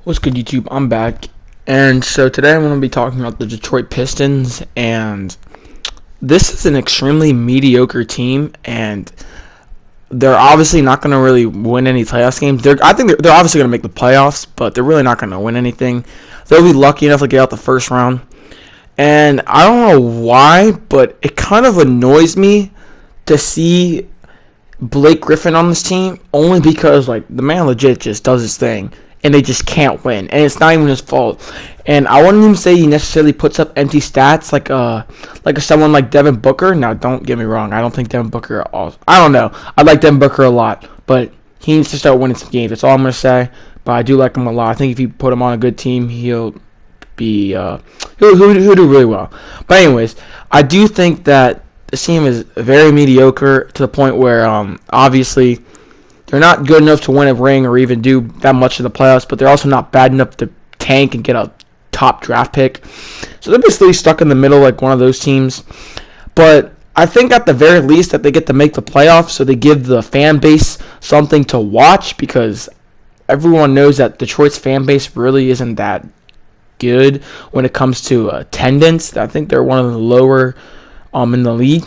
What's good, YouTube? I'm back. And so today I'm going to be talking about the Detroit Pistons. And this is an extremely mediocre team. And they're obviously not going to really win any playoffs games. I think they're obviously going to make the playoffs, but they're really not going to win anything. They'll be lucky enough to get out the first round. And I don't know why, but it kind of annoys me to see Blake Griffin on this team, only because like the man legit just does his thing and they just can't win, and it's not even his fault. And I wouldn't even say he necessarily puts up empty stats like someone like Devin Booker. Now, don't get me wrong, I don't think Devin Booker. I don't know. I like Devin Booker a lot, but he needs to start winning some games. That's all I'm gonna say. But I do like him a lot. I think if you put him on a good team, he'll do really well. But anyways, I do think that this team is very mediocre to the point where obviously they're not good enough to win a ring or even do that much in the playoffs, but they're also not bad enough to tank and get a top draft pick. So they're basically stuck in the middle like one of those teams. But I think at the very least that they get to make the playoffs, so they give the fan base something to watch, because everyone knows that Detroit's fan base really isn't that good when it comes to attendance. I think they're one of the lower in the league.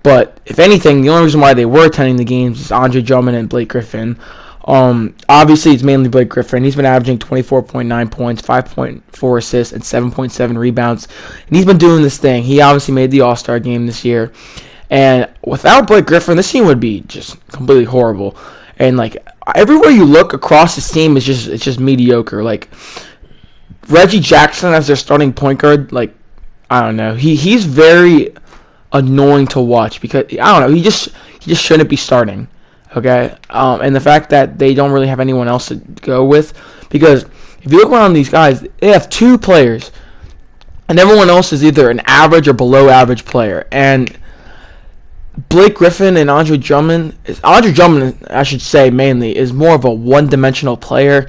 But if anything, the only reason why they were attending the games is Andre Drummond and Blake Griffin. Obviously, it's mainly Blake Griffin. He's been averaging 24.9 points, 5.4 assists, and 7.7 rebounds. And he's been doing this thing. He obviously made the All-Star game this year. And without Blake Griffin, this team would be just completely horrible. And like everywhere you look across this team is just mediocre. Like Reggie Jackson as their starting point guard, like I don't know. He's very annoying to watch because I don't know. He just shouldn't be starting. Okay, and the fact that they don't really have anyone else to go with, because if you look around these guys, they have two players, and everyone else is either an average or below average player. And Blake Griffin and Andre Drummond, I should say mainly, is more of a one-dimensional player.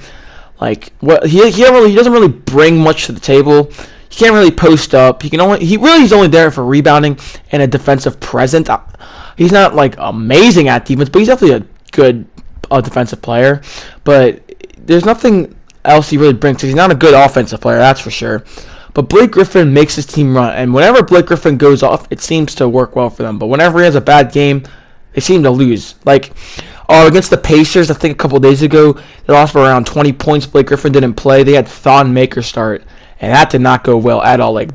Like he doesn't really bring much to the table. He can't really post up. He's only there for rebounding and a defensive presence. He's not like amazing at defense, but he's definitely a good defensive player. But there's nothing else he really brings. He's not a good offensive player, that's for sure. But Blake Griffin makes his team run, and whenever Blake Griffin goes off, it seems to work well for them. But whenever he has a bad game, they seem to lose. Like against the Pacers, I think a couple days ago, they lost by around 20 points. Blake Griffin didn't play. They had Thon Maker start, and that did not go well at all. Like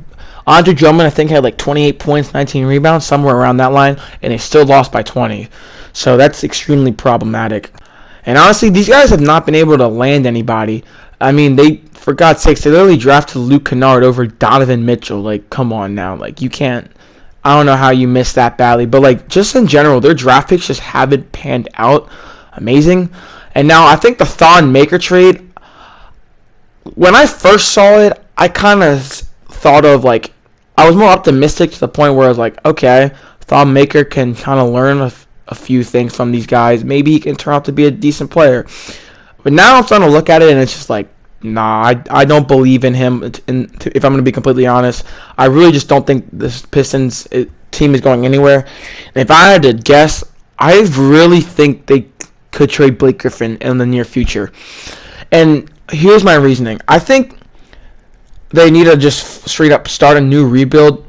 Andre Drummond, I think, had like 28 points, 19 rebounds, somewhere around that line, and they still lost by 20. So that's extremely problematic. And honestly, these guys have not been able to land anybody. I mean, for God's sakes, they literally drafted Luke Kennard over Donovan Mitchell. Like, come on now. Like, you can't. I don't know how you missed that badly. But, like, just in general, their draft picks just haven't panned out amazing. And now I think the Thon Maker trade, when I first saw it, I kind of thought of, like, I was more optimistic to the point where I was like, okay, Thon Maker can kind of learn a few things from these guys. Maybe he can turn out to be a decent player. But now I'm starting to look at it, and it's just like, nah, I don't believe in him. If I'm going to be completely honest, I really just don't think this Pistons team is going anywhere. And if I had to guess, I really think they could trade Blake Griffin in the near future. And here's my reasoning. I think they need to just straight up start a new rebuild.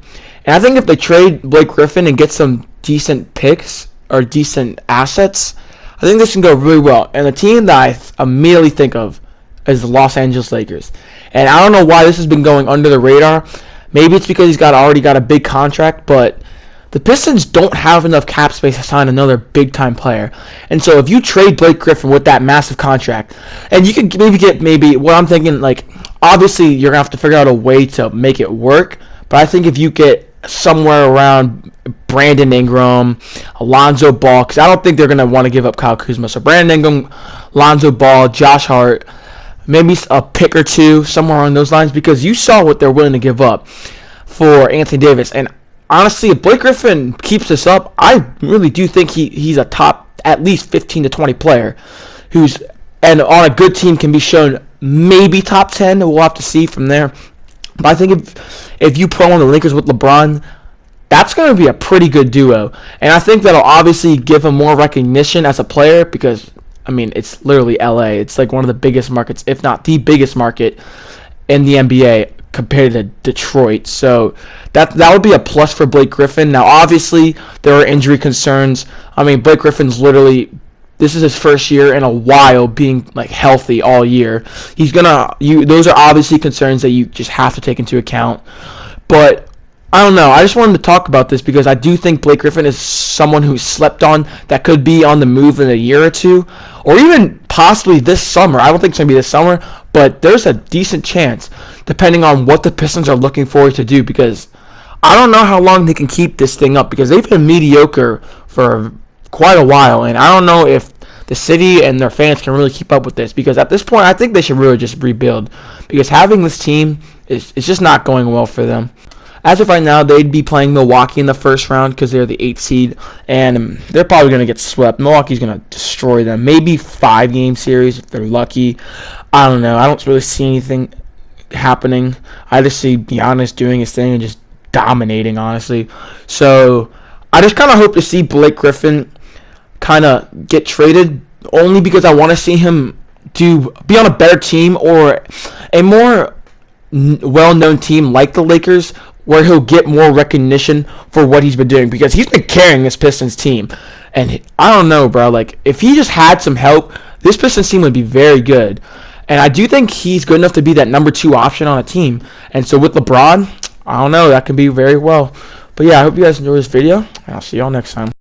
And I think if they trade Blake Griffin and get some decent picks or decent assets, I think this can go really well. And the team that I immediately think of is the Los Angeles Lakers. And I don't know why this has been going under the radar. Maybe it's because he's already got a big contract, but the Pistons don't have enough cap space to sign another big-time player. And so if you trade Blake Griffin with that massive contract, and you could maybe what I'm thinking, like, obviously you're going to have to figure out a way to make it work, but I think if you get somewhere around Brandon Ingram, Alonzo Ball, because I don't think they're going to want to give up Kyle Kuzma. So Brandon Ingram, Alonzo Ball, Josh Hart, maybe a pick or two, somewhere on those lines, because you saw what they're willing to give up for Anthony Davis. And honestly, if Blake Griffin keeps this up, I really do think he's a top at least 15 to 20 player and on a good team can be shown maybe top 10. We'll have to see from there. But I think if you put on the Lakers with LeBron, that's going to be a pretty good duo. And I think that'll obviously give him more recognition as a player because I mean, it's literally LA. It's like one of the biggest markets, if not the biggest market in the NBA compared to Detroit. So that would be a plus for Blake Griffin. Now, obviously, there are injury concerns. I mean, Blake Griffin's literally, this is his first year in a while being like healthy all year. Those are obviously concerns that you just have to take into account. But I don't know. I just wanted to talk about this because I do think Blake Griffin is someone who's slept on that could be on the move in a year or two, or even possibly this summer. I don't think it's going to be this summer, but there's a decent chance, depending on what the Pistons are looking forward to do, because I don't know how long they can keep this thing up, because they've been mediocre for quite a while, and I don't know if the city and their fans can really keep up with this, because at this point, I think they should really just rebuild, because having this team is just not going well for them. As of right now, they'd be playing Milwaukee in the first round because they're the 8th seed, and they're probably going to get swept. Milwaukee's going to destroy them. Maybe 5-game series if they're lucky. I don't know. I don't really see anything happening. I just see Giannis doing his thing and just dominating, honestly. So I just kind of hope to see Blake Griffin kind of get traded, only because I want to see him be on a better team or a more well-known team like the Lakers, where he'll get more recognition for what he's been doing, because he's been carrying this Pistons team. And I don't know, bro. Like, if he just had some help, this Pistons team would be very good. And I do think he's good enough to be that number 2 option on a team. And so with LeBron, I don't know. That could be very well. But yeah, I hope you guys enjoyed this video, and I'll see y'all next time.